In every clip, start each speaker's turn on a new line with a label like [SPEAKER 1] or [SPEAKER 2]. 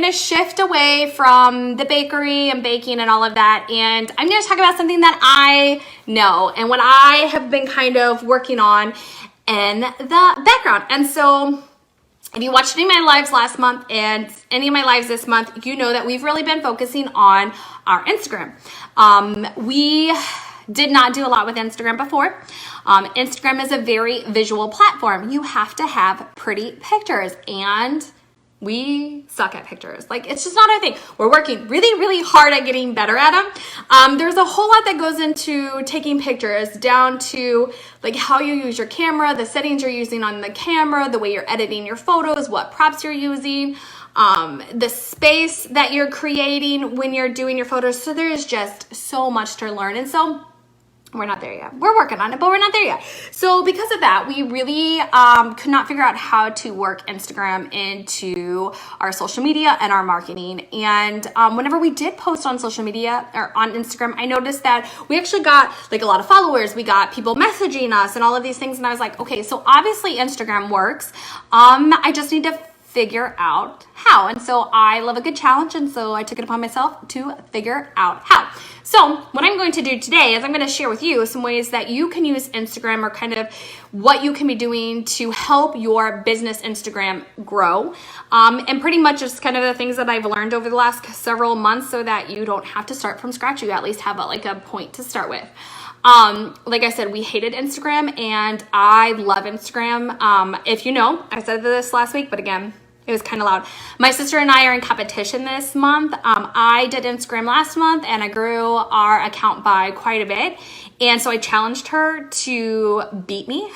[SPEAKER 1] to shift away from the bakery and baking and all of that. And I'm going to talk about something that I know and what I have been kind of working on in the background. And so if you watched any of my lives last month and any of my lives this month, you know that we've really been focusing on our Instagram. We did not do a lot with Instagram before. Instagram is a very visual platform. You have to have pretty pictures, and we suck at pictures. Like, it's just not our thing. We're working really, really hard at getting better at them. There's a whole lot that goes into taking pictures, down to like how you use your camera, the settings you're using on the camera, the way you're editing your photos, what props you're using, the space that you're creating when you're doing your photos. So there's just so much to learn. And so we're not there yet. We're working on it, but we're not there yet. So because of that, we really could not figure out how to work Instagram into our social media and our marketing. And whenever we did post on social media or on Instagram, I noticed that we actually got like a lot of followers. We got people messaging us and all of these things. And I was like, okay, so obviously Instagram works. I just need to figure out how. And so I love a good challenge, and so I took it upon myself to figure out how. So what I'm going to do today is I'm going to share with you some ways that you can use Instagram, or kind of what you can be doing to help your business Instagram grow. And pretty much just kind of the things that I've learned over the last several months, so that you don't have to start from scratch. You at least have a point to start with. Like I said, we hated Instagram, and I love Instagram. If you know, I said this last week, but again, it was kind of loud. My sister and I are in competition this month. I did Instagram last month, and I grew our account by quite a bit. And so I challenged her to beat me.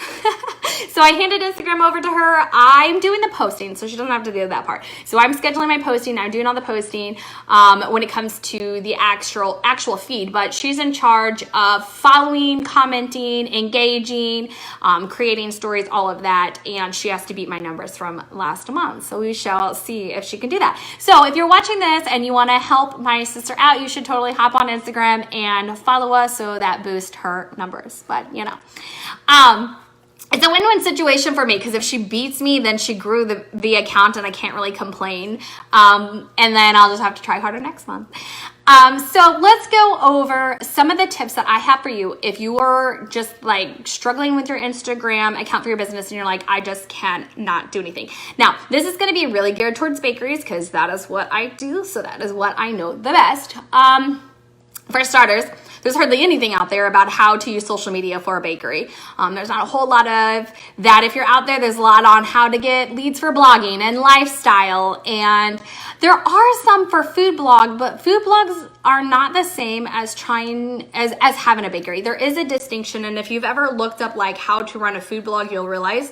[SPEAKER 1] So I handed Instagram over to her. I'm doing the posting, so she doesn't have to do that part. So I'm scheduling my posting. I'm doing all the posting when it comes to the actual feed. But she's in charge of following, commenting, engaging, creating stories, all of that. And she has to beat my numbers from last month. So we shall see if she can do that. So if you're watching this and you want to help my sister out, you should totally hop on Instagram and follow us, so that boosts her numbers. But you know, it's a win-win situation for me, because if she beats me, then she grew the account and I can't really complain. And then I'll just have to try harder next month. So let's go over some of the tips that I have for you if you are just like struggling with your Instagram account for your business and you're like, I just cannot do anything. Now, this is going to be really geared towards bakeries, because that is what I do. So that is what I know the best. For starters, there's hardly anything out there about how to use social media for a bakery. There's not a whole lot of that. If you're out there, there's a lot on how to get leads for blogging and lifestyle. And there are some for food blog, but food blogs are not the same as as having a bakery. There is a distinction. And if you've ever looked up like how to run a food blog, you'll realize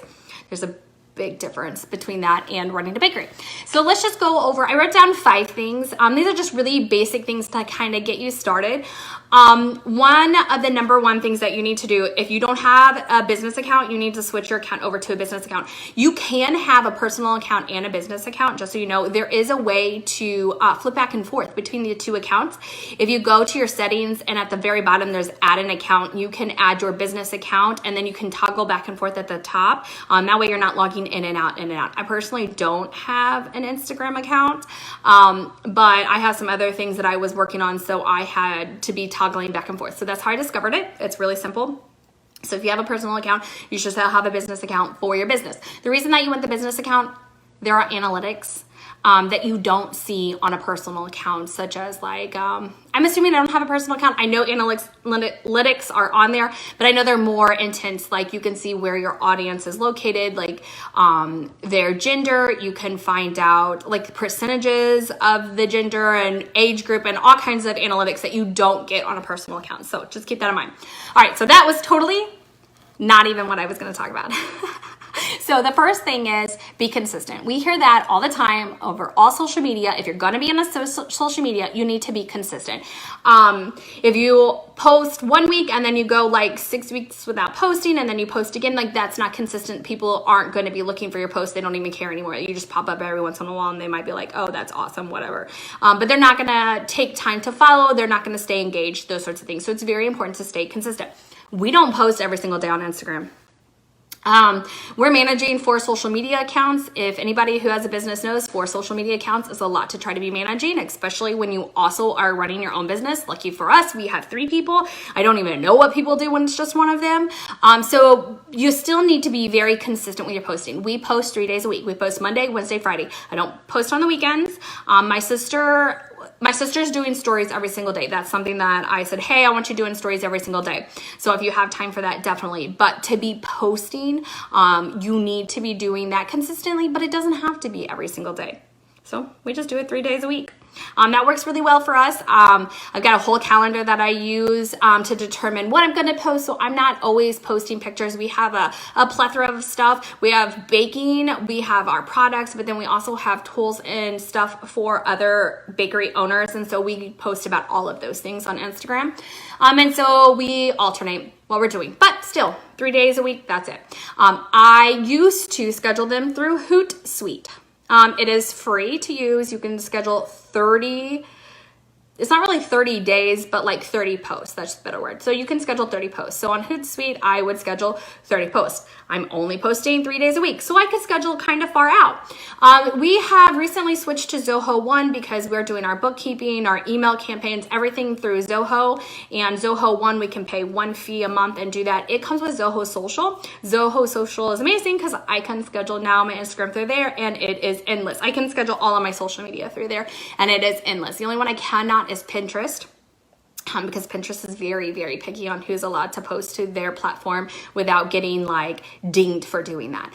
[SPEAKER 1] there's a big difference between that and running a bakery. So let's just go over, I wrote down 5 things. These are just really basic things to kind of get you started. One of the number one things that you need to do, if you don't have a business account, you need to switch your account over to a business account. You can have a personal account and a business account. Just so you know, there is a way to flip back and forth between the 2 accounts. If you go to your settings and at the very bottom, there's add an account, you can add your business account, and then you can toggle back and forth at the top. That way you're not logging in and out, in and out. I personally don't have an Instagram account, but I have some other things that I was working on, so I had to be toggling back and forth. So that's how I discovered it. It's really simple. So if you have a personal account, you should have a business account for your business. The reason that you want the business account, there are analytics that you don't see on a personal account, such as like, I'm assuming I don't have a personal account. I know analytics are on there, but I know they're more intense. Like you can see where your audience is located, like their gender. You can find out like percentages of the gender and age group and all kinds of analytics that you don't get on a personal account. So just keep that in mind. All right, so that was totally not even what I was going to talk about. So the first thing is be consistent. We hear that all the time over all social media. If you're going to be on a social media, you need to be consistent. If you post 1 week and then you go like 6 weeks without posting and then you post again, like that's not consistent. People aren't going to be looking for your post. They don't even care anymore. You just pop up every once in a while and they might be like, oh, that's awesome, whatever. But they're not going to take time to follow. They're not going to stay engaged, those sorts of things. So it's very important to stay consistent. We don't post every single day on Instagram. We're managing 4 social media accounts. If anybody who has a business knows, 4 social media accounts is a lot to try to be managing, especially when you also are running your own business. Lucky for us, we have 3 people. I don't even know what people do when it's just one of them. So you still need to be very consistent with your posting. We post 3 days a week. We post Monday, Wednesday, Friday. I don't post on the weekends. My sister's doing stories every single day. That's something that I said, hey, I want you doing stories every single day. So if you have time for that, definitely. But to be posting, you need to be doing that consistently, but it doesn't have to be every single day. So we just do it 3 days a week. That works really well for us. I've got a whole calendar that I use to determine what I'm going to post. So I'm not always posting pictures. We have a plethora of stuff. We have baking, we have our products, but then we also have tools and stuff for other bakery owners. And so we post about all of those things on Instagram. And so we alternate what we're doing, but still 3 days a week, that's it. I used to schedule them through Hootsuite. It is free to use. You can schedule 30, it's not really 30 days, but like 30 posts. That's a better word. So you can schedule 30 posts. So on Hootsuite, I would schedule 30 posts. I'm only posting 3 days a week, so I could schedule kind of far out. We have recently switched to Zoho One because we're doing our bookkeeping, our email campaigns, everything through Zoho. And Zoho One, we can pay 1 fee a month and do that. It comes with Zoho Social. Zoho Social is amazing because I can schedule now my Instagram through there, and it is endless. I can schedule all of my social media through there, and it is endless. The only one I cannot is Pinterest. Because Pinterest is very, very picky on who's allowed to post to their platform without getting like dinged for doing that.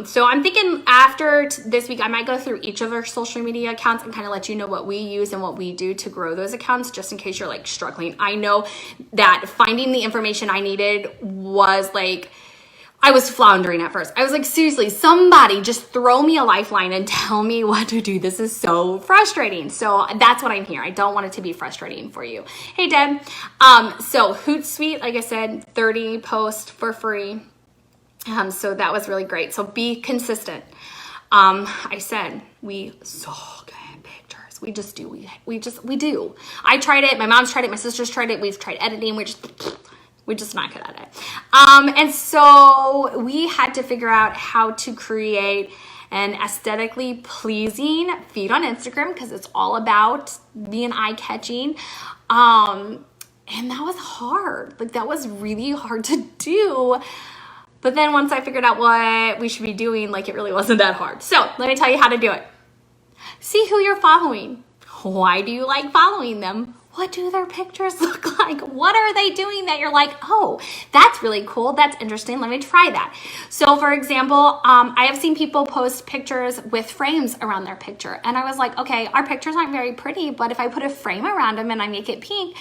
[SPEAKER 1] So I'm thinking after this week, I might go through each of our social media accounts and kind of let you know what we use and what we do to grow those accounts, just in case you're like struggling. I know that finding the information I needed was like, I was floundering at first. I was like, seriously, somebody just throw me a lifeline and tell me what to do. This is so frustrating. So that's what I'm here. I don't want it to be frustrating for you. Hey, Deb. So Hootsuite, like I said, 30 posts for free. So that was really great. So be consistent. I said, we suck at pictures. We just do. We do. I tried it. My mom's tried it. My sister's tried it. We've tried editing. We're just not good at it. And so we had to figure out how to create an aesthetically pleasing feed on Instagram because it's all about being eye-catching. And that was hard. Like, that was really hard to do. But then once I figured out what we should be doing, like, it really wasn't that hard. So let me tell you how to do it. See who you're following. Why do you like following them? What do their pictures look like? What are they doing that you're like, oh, that's really cool. That's interesting. Let me try that. So for example, I have seen people post pictures with frames around their picture. And I was like, okay, our pictures aren't very pretty, but if I put a frame around them and I make it pink,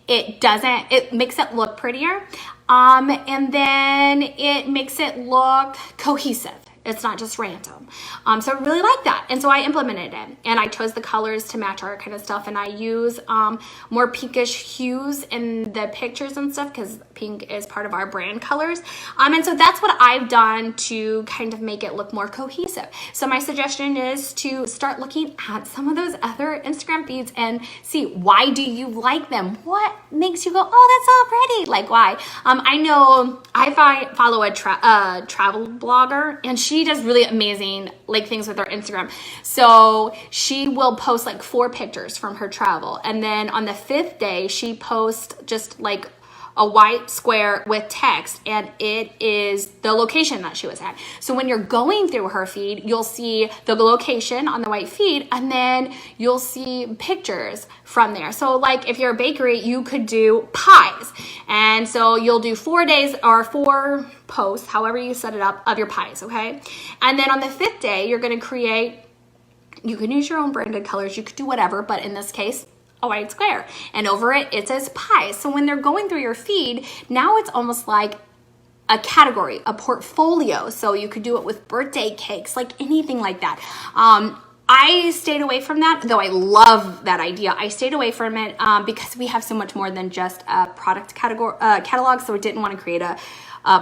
[SPEAKER 1] it makes it look prettier. And then it makes it look cohesive. It's not just random. So I really like that. And so I implemented it and I chose the colors to match our kind of stuff. And I use more pinkish hues in the pictures and stuff because pink is part of our brand colors. And so that's what I've done to kind of make it look more cohesive. So my suggestion is to start looking at some of those other Instagram feeds and see, why do you like them? What makes you go, oh, that's so pretty? Like, why? I know I follow a travel blogger, and she does really amazing like things with her Instagram. So she will post like 4 pictures from her travel, and then on the 5th day she posts just like a white square with text, and it is the location that she was at. So when you're going through her feed, you'll see the location on the white feed, and then you'll see pictures from there. So like if you're a bakery, you could do pies. And so you'll do 4 days or 4 posts, however you set it up, of your pies, okay? And then on the 5th day, you're gonna create, you can use your own branded colors, you could do whatever, but in this case, a white square, and over it, it says pies. So when they're going through your feed, now it's almost like a category, a portfolio. So you could do it with birthday cakes, like anything like that. I stayed away from that, though I love that idea. I stayed away from it because we have so much more than just a product catalog, so I didn't want to create a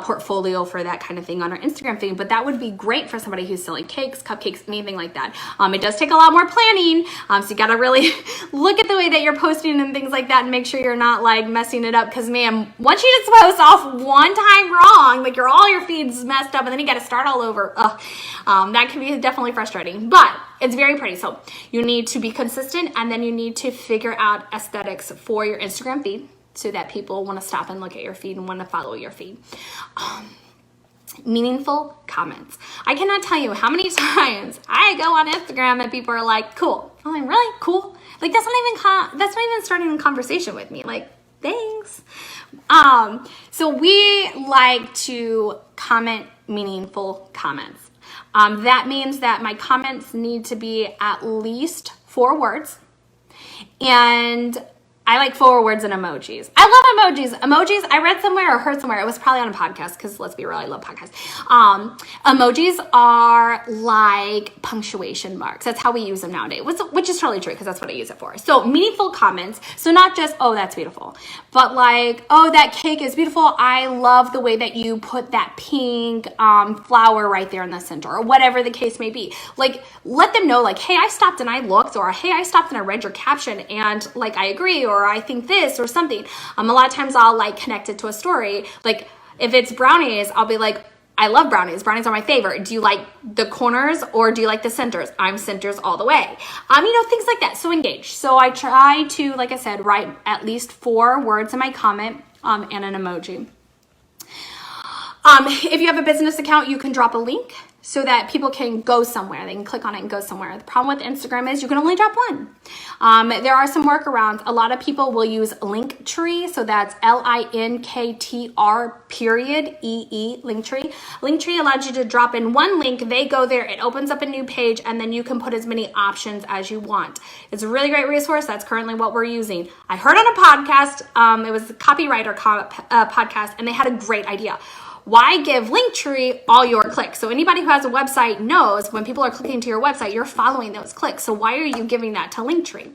[SPEAKER 1] portfolio for that kind of thing on our Instagram feed, but that would be great for somebody who's selling cakes, cupcakes, anything like that. It does take a lot more planning, so you gotta really look at the way that you're posting and things like that and make sure you're not like messing it up, because man, once you just post off one time wrong, like all your feeds messed up and then you gotta start all over. That can be definitely frustrating, but it's very pretty. So you need to be consistent, and then you need to figure out aesthetics for your Instagram feed so that people want to stop and look at your feed and want to follow your feed. Meaningful comments. I cannot tell you how many times I go on Instagram and people are like, cool. I'm like, really? Cool? Like that's not even starting a conversation with me. Like, thanks. So we like to comment meaningful comments. That means that my comments need to be at least 4 words, and I like 4 words and emojis. I love emojis. Emojis, I read somewhere or heard somewhere, it was probably on a podcast, because let's be real, I love podcasts. Emojis are like punctuation marks. That's how we use them nowadays, which is totally true, because that's what I use it for. So meaningful comments. So not just, oh, that's beautiful, but like, oh, that cake is beautiful. I love the way that you put that pink flower right there in the center, or whatever the case may be. Like, let them know, like, hey, I stopped and I looked, or hey, I stopped and I read your caption, and like, I agree, or I think this, or something. A lot of times I'll like connect it to a story. Like if it's brownies, I'll be like, I love brownies. Brownies are my favorite. Do you like the corners or do you like the centers? I'm centers all the way. Things like that. So engage. So I try to, like I said, write at least 4 words in my comment and an emoji. If you have a business account, you can drop a link so that people can go somewhere. They can click on it and go somewhere. The problem with Instagram is you can only drop one. There are some workarounds. A lot of people will use Linktree. So that's LINKTR.ee, Linktree. Linktree allows you to drop in one link. They go there. It opens up a new page, and then you can put as many options as you want. It's a really great resource. That's currently what we're using. I heard on a podcast, it was a copywriter podcast, and they had a great idea. Why give Linktree all your clicks? So anybody who has a website knows when people are clicking to your website, you're following those clicks. So why are you giving that to Linktree?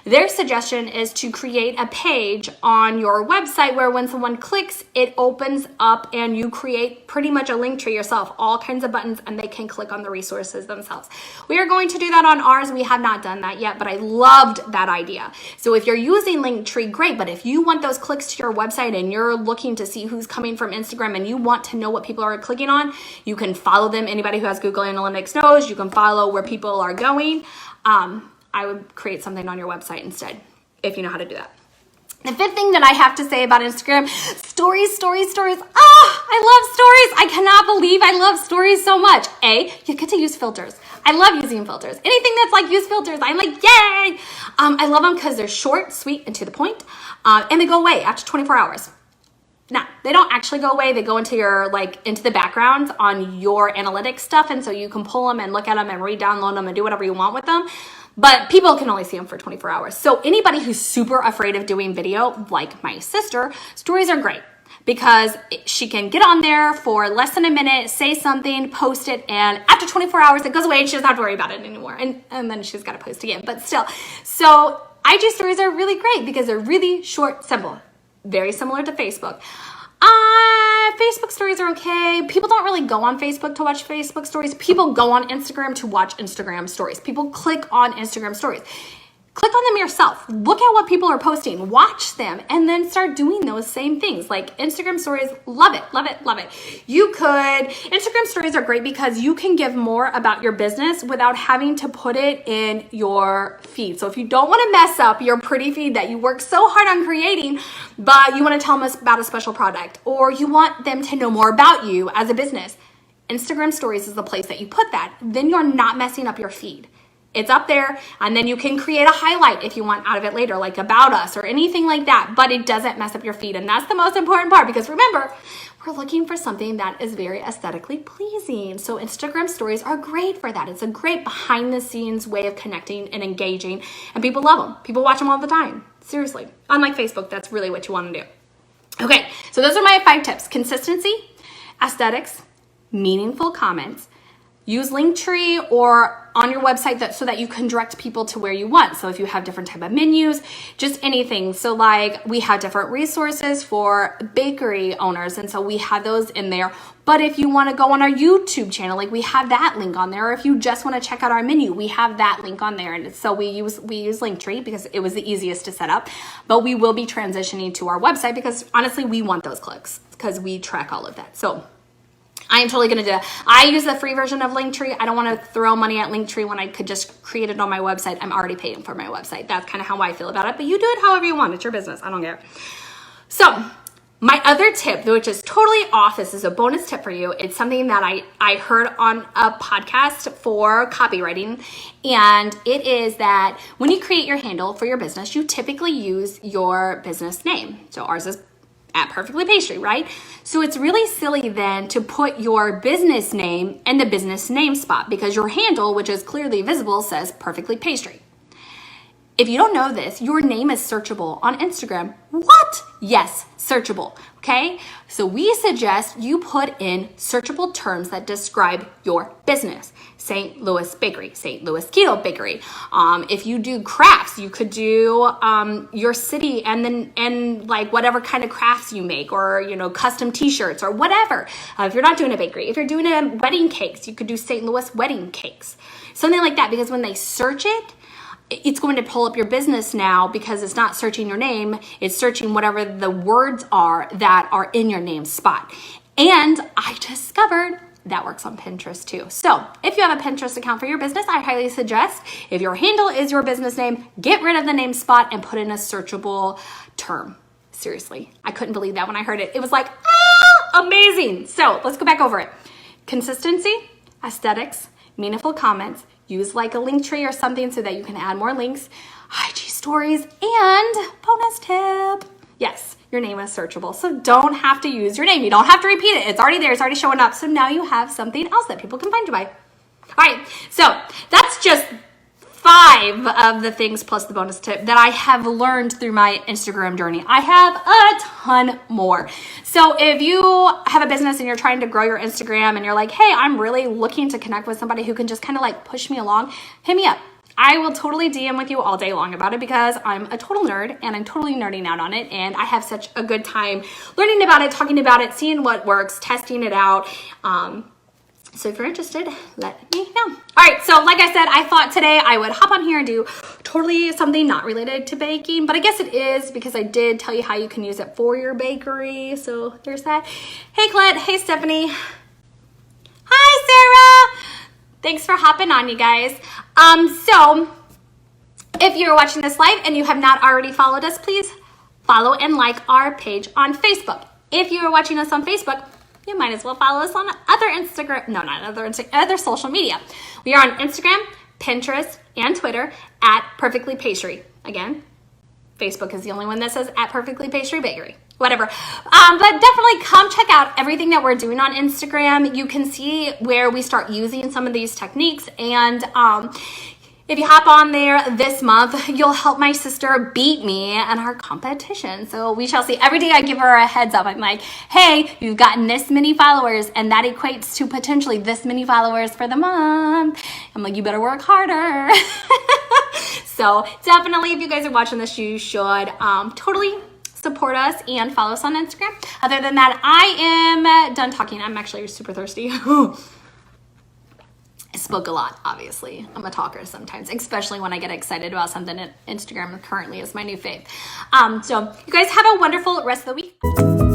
[SPEAKER 1] Their suggestion is to create a page on your website where when someone clicks, it opens up and you create pretty much a link tree yourself, all kinds of buttons, and they can click on the resources themselves. We are going to do that on ours. We have not done that yet, but I loved that idea. So if you're using Linktree, great. But if you want those clicks to your website and you're looking to see who's coming from Instagram and you want to know what people are clicking on, you can follow them. Anybody who has Google Analytics knows you can follow where people are going. I would create something on your website instead, if you know how to do that. The 5th thing that I have to say about Instagram, stories. I love stories. I cannot believe I love stories so much. You get to use filters. I love using filters. Anything that's like use filters, I'm like, yay! I love them because they're short, sweet, and to the point, and they go away after 24 hours. Now, they don't actually go away. They go into into the background on your analytics stuff, and so you can pull them and look at them and re-download them and do whatever you want with them. But people can only see them for 24 hours. So anybody who's super afraid of doing video, like my sister, stories are great because she can get on there for less than a minute, say something, post it, and after 24 hours, it goes away and she doesn't have to worry about it anymore. And then she's got to post again, but still. So IG stories are really great because they're really short, simple, very similar to Facebook. Facebook stories are okay. People don't really go on Facebook to watch Facebook stories. People go on Instagram to watch Instagram stories. People click on Instagram stories. Click on them yourself. Look at what people are posting. Watch them and then start doing those same things. Like Instagram stories, love it. Instagram stories are great because you can give more about your business without having to put it in your feed. So if you don't want to mess up your pretty feed that you work so hard on creating, but you want to tell them about a special product or you want them to know more about you as a business, Instagram stories is the place that you put that. Then you're not messing up your feed. It's up there, and then you can create a highlight if you want out of it later, like about us or anything like that, but it doesn't mess up your feed. And that's the most important part because remember, we're looking for something that is very aesthetically pleasing. So Instagram stories are great for that. It's a great behind the scenes way of connecting and engaging, and people love them. People watch them all the time. Seriously. Unlike Facebook, that's really what you want to do. Okay, so those are my 5 tips. Consistency, aesthetics, meaningful comments, use Linktree or on your website so that you can direct people to where you want. So if you have different type of menus, just anything. So like we have different resources for bakery owners, and so we have those in there. But if you want to go on our YouTube channel, like we have that link on there. Or if you just want to check out our menu, we have that link on there. And so we use Linktree because it was the easiest to set up. But we will be transitioning to our website because honestly, we want those clicks because we track all of that. So I am totally going to do that. I use the free version of Linktree. I don't want to throw money at Linktree when I could just create it on my website. I'm already paying for my website. That's kind of how I feel about it. But you do it however you want. It's your business. I don't care. So my other tip, which is totally off, this is a bonus tip for you. It's something that I heard on a podcast for copywriting. And it is that when you create your handle for your business, you typically use your business name. So ours is at Perfectly Pastry, right? So it's really silly then to put your business name in the business name spot because your handle, which is clearly visible, says Perfectly Pastry. If you don't know this, your name is searchable on Instagram. What? Yes, searchable, okay? So we suggest you put in searchable terms that describe your business. St. Louis Bakery, St. Louis Keto Bakery. If you do crafts, you could do your city and like whatever kind of crafts you make, or custom t-shirts or whatever. If you're not doing a bakery, if you're doing a wedding cakes, you could do St. Louis Wedding Cakes. Something like that, because when they search it, it's going to pull up your business now because it's not searching your name. It's searching whatever the words are that are in your name spot. And I discovered that works on Pinterest too. So if you have a Pinterest account for your business, I highly suggest, if your handle is your business name, get rid of the name spot and put in a searchable term. Seriously, I couldn't believe that when I heard it. It was like, amazing. So let's go back over it. Consistency, aesthetics, meaningful comments, use like a Linktree or something so that you can add more links, IG stories, and bonus tip. Yes, your name is searchable. So don't have to use your name. You don't have to repeat it. It's already there. It's already showing up. So now you have something else that people can find you by. All right. So that's just 5 of the things plus the bonus tip that I have learned through my Instagram journey. I have a ton more. So if you have a business and you're trying to grow your Instagram and you're like, hey, I'm really looking to connect with somebody who can just kind of like push me along, hit me up. I will totally DM with you all day long about it because I'm a total nerd and I'm totally nerding out on it. And I have such a good time learning about it, talking about it, seeing what works, testing it out. So if you're interested, let me know. All right, so like I said, I thought today I would hop on here and do totally something not related to baking, but I guess it is because I did tell you how you can use it for your bakery. So there's that. Hey, Colette. Hey, Stephanie. Hi, Sarah. Thanks for hopping on, you guys. So if you're watching this live and you have not already followed us, please follow and like our page on Facebook. If you are watching us on Facebook, you might as well follow us on other social media. We are on Instagram, Pinterest, and Twitter at Perfectly Pastry. Again, Facebook is the only one that says at Perfectly Pastry Bakery. Whatever. But definitely come check out everything that we're doing on Instagram. You can see where we start using some of these techniques. And if you hop on there this month, you'll help my sister beat me in our competition. So we shall see. Every day I give her a heads up. I'm like, hey, you've gotten this many followers, and that equates to potentially this many followers for the month. I'm like, you better work harder. So definitely, if you guys are watching this, you should totally support us and follow us on Instagram. Other than that, I am done talking. I'm actually super thirsty. I spoke a lot, obviously. I'm a talker sometimes, especially when I get excited about something. Instagram currently is my new fave. So you guys have a wonderful rest of the week.